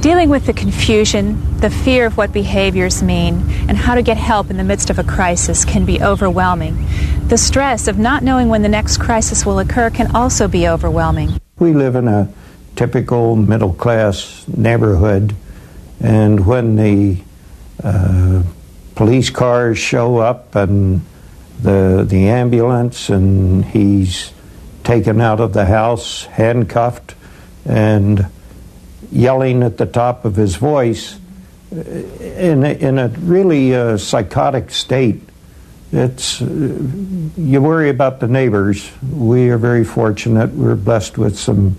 Dealing with the confusion, the fear of what behaviors mean, and how to get help in the midst of a crisis can be overwhelming. The stress of not knowing when the next crisis will occur can also be overwhelming. We live in a typical middle-class neighborhood, and when the police cars show up and the ambulance, and he's taken out of the house, handcuffed, and yelling at the top of his voice in a really psychotic state. You worry about the neighbors. We are very fortunate. We're blessed with some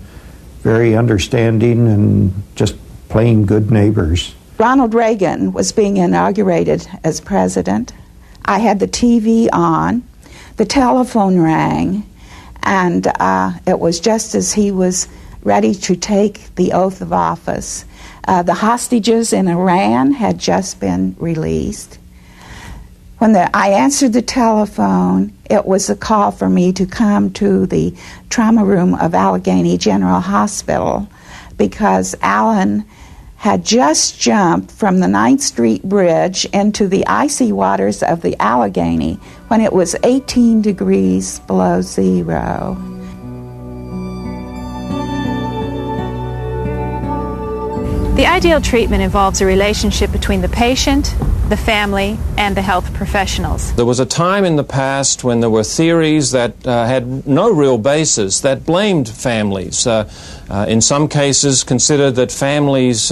very understanding and just plain good neighbors. Ronald Reagan was being inaugurated as president. I had the TV on, the telephone rang, and it was just as he was ready to take the oath of office. The hostages in Iran had just been released. When I answered the telephone, it was a call for me to come to the trauma room of Allegheny General Hospital because Alan had just jumped from the 9th Street Bridge into the icy waters of the Allegheny when it was 18 degrees below zero. The ideal treatment involves a relationship between the patient, the family, and the health professionals. There was a time in the past when there were theories that had no real basis that blamed families. In some cases considered that families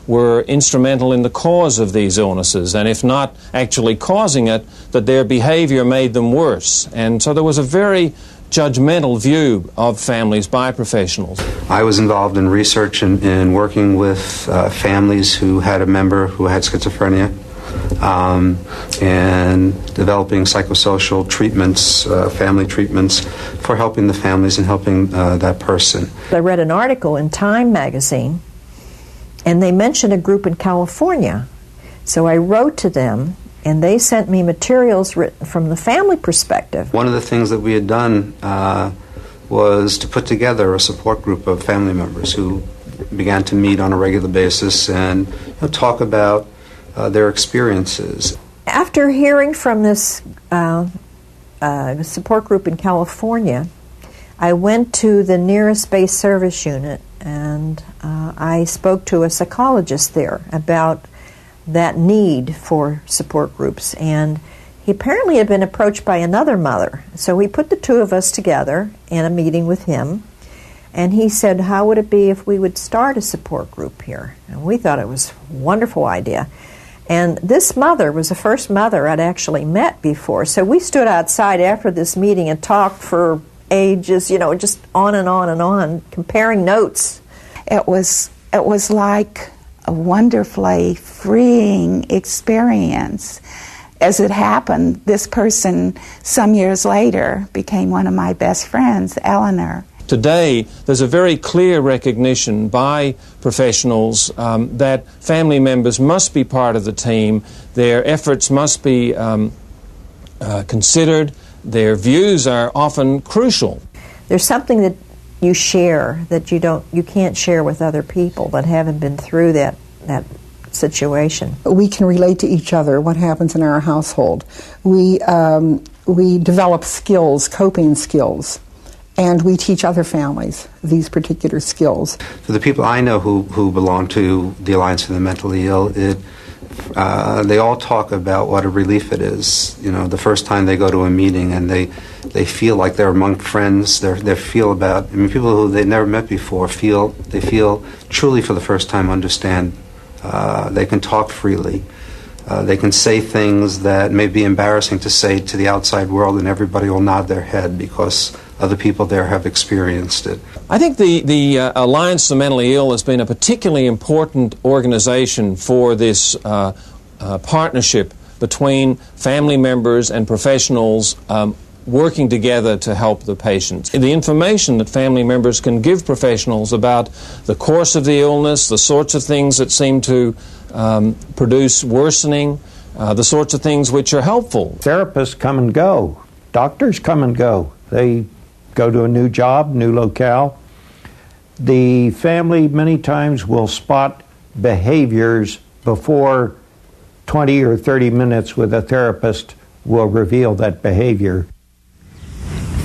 were instrumental in the cause of these illnesses, and if not actually causing it, that their behavior made them worse. And so there was a very judgmental view of families by professionals. I was involved in research and working with families who had a member who had schizophrenia, and developing psychosocial treatments, family treatments for helping the families and helping that person. I read an article in Time magazine, and they mentioned a group in California. So I wrote to them, and they sent me materials written from the family perspective. One of the things that we had done was to put together a support group of family members who began to meet on a regular basis and talk about their experiences. After hearing from this support group in California, I went to the nearest base service unit, and I spoke to a psychologist there about that need for support groups, and he apparently had been approached by another mother. So we put the two of us together in a meeting with him, and he said, how would it be if we would start a support group here? And we thought it was a wonderful idea. And this mother was the first mother I'd actually met before, so we stood outside after this meeting and talked for ages, just on and on and on, comparing notes. It was like a wonderfully freeing experience. As it happened, this person, some years later, became one of my best friends, Eleanor. Today, there's a very clear recognition by professionals that family members must be part of the team. Their efforts must be considered. Their views are often crucial. There's something that you share that you can't share with other people that haven't been through that situation. We can relate to each other, what happens in our household. We develop skills, coping skills, and we teach other families these particular skills. For the people I know who belong to the Alliance for the Mentally Ill, they all talk about what a relief it is. The first time they go to a meeting and they feel like they're among friends. People who they've never met before feel truly for the first time understand. They can talk freely. They can say things that may be embarrassing to say to the outside world, and everybody will nod their head because other people there have experienced it. I think the Alliance for the Mentally Ill has been a particularly important organization for this partnership between family members and professionals working together to help the patients. The information that family members can give professionals about the course of the illness, the sorts of things that seem to produce worsening, the sorts of things which are helpful. Therapists come and go. Doctors come and go. They go to a new job, new locale. The family many times will spot behaviors before 20 or 30 minutes with a therapist will reveal that behavior.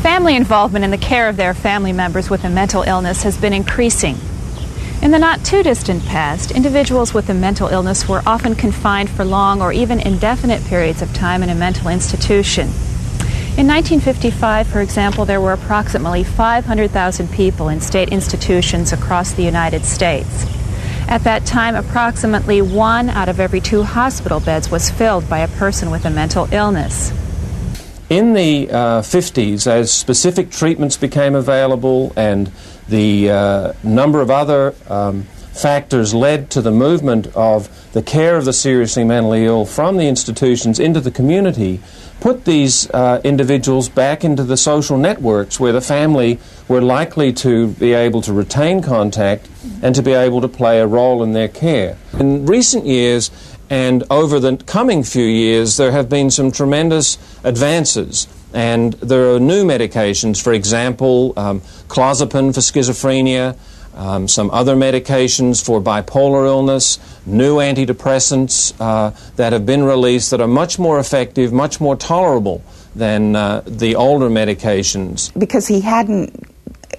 Family involvement in the care of their family members with a mental illness has been increasing. In the not-too-distant past, individuals with a mental illness were often confined for long or even indefinite periods of time in a mental institution. In 1955, for example, there were approximately 500,000 people in state institutions across the United States. At that time, approximately 1 out of every 2 hospital beds was filled by a person with a mental illness. In the 50s, as specific treatments became available and the number of other factors led to the movement of the care of the seriously mentally ill from the institutions into the community, put these individuals back into the social networks where the family were likely to be able to retain contact and to be able to play a role in their care. In recent years, and over the coming few years, there have been some tremendous advances. And there are new medications, for example, clozapine for schizophrenia, some other medications for bipolar illness, new antidepressants that have been released that are much more effective, much more tolerable than the older medications. Because he hadn't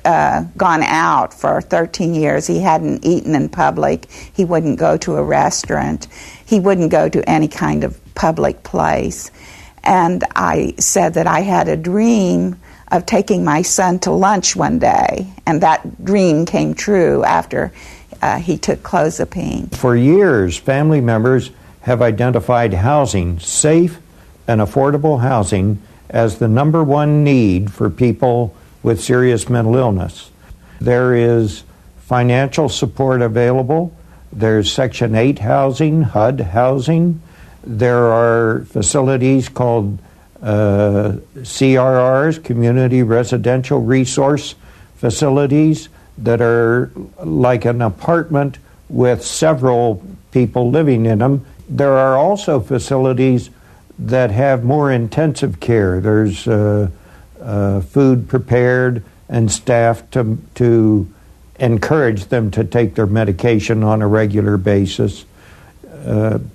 gone out for 13 years, he hadn't eaten in public, he wouldn't go to a restaurant, he wouldn't go to any kind of public place. And I said that I had a dream of taking my son to lunch one day, and that dream came true after he took clozapine. For years, family members have identified housing, safe and affordable housing, as the number one need for people with serious mental illness. There is financial support available. There's Section 8 housing, HUD housing. There are facilities called CRRs, Community Residential Resource Facilities, that are like an apartment with several people living in them. There are also facilities that have more intensive care. There's food prepared and staffed to encourage them to take their medication on a regular basis.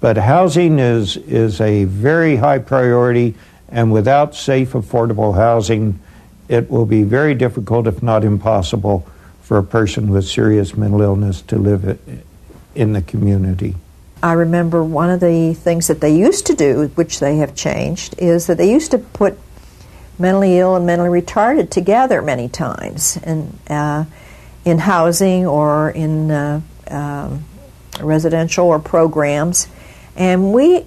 But housing is a very high priority, and without safe, affordable housing, it will be very difficult, if not impossible, for a person with serious mental illness to live in the community. I remember one of the things that they used to do, which they have changed, is that they used to put mentally ill and mentally retarded together many times in housing or in residential or programs, and we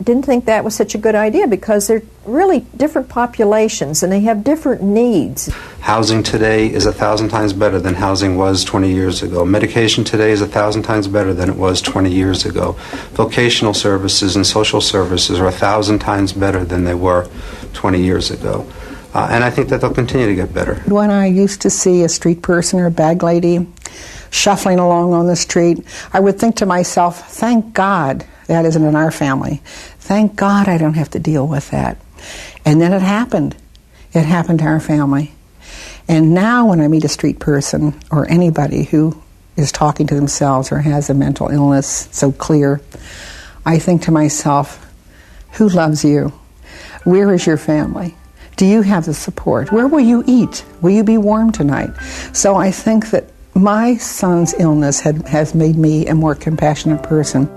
didn't think that was such a good idea because they're really different populations and they have different needs. Housing today is 1,000 times better than housing was 20 years ago. Medication today is 1,000 times better than it was 20 years ago. Vocational services and social services are 1,000 times better than they were 20 years ago. And I think that they'll continue to get better. When I used to see a street person or a bag lady shuffling along on the street, I would think to myself, thank God that isn't in our family. Thank God I don't have to deal with that. And then it happened. It happened to our family. And now when I meet a street person or anybody who is talking to themselves or has a mental illness so clear, I think to myself, who loves you? Where is your family? Do you have the support? Where will you eat? Will you be warm tonight? So I think that my son's illness has made me a more compassionate person.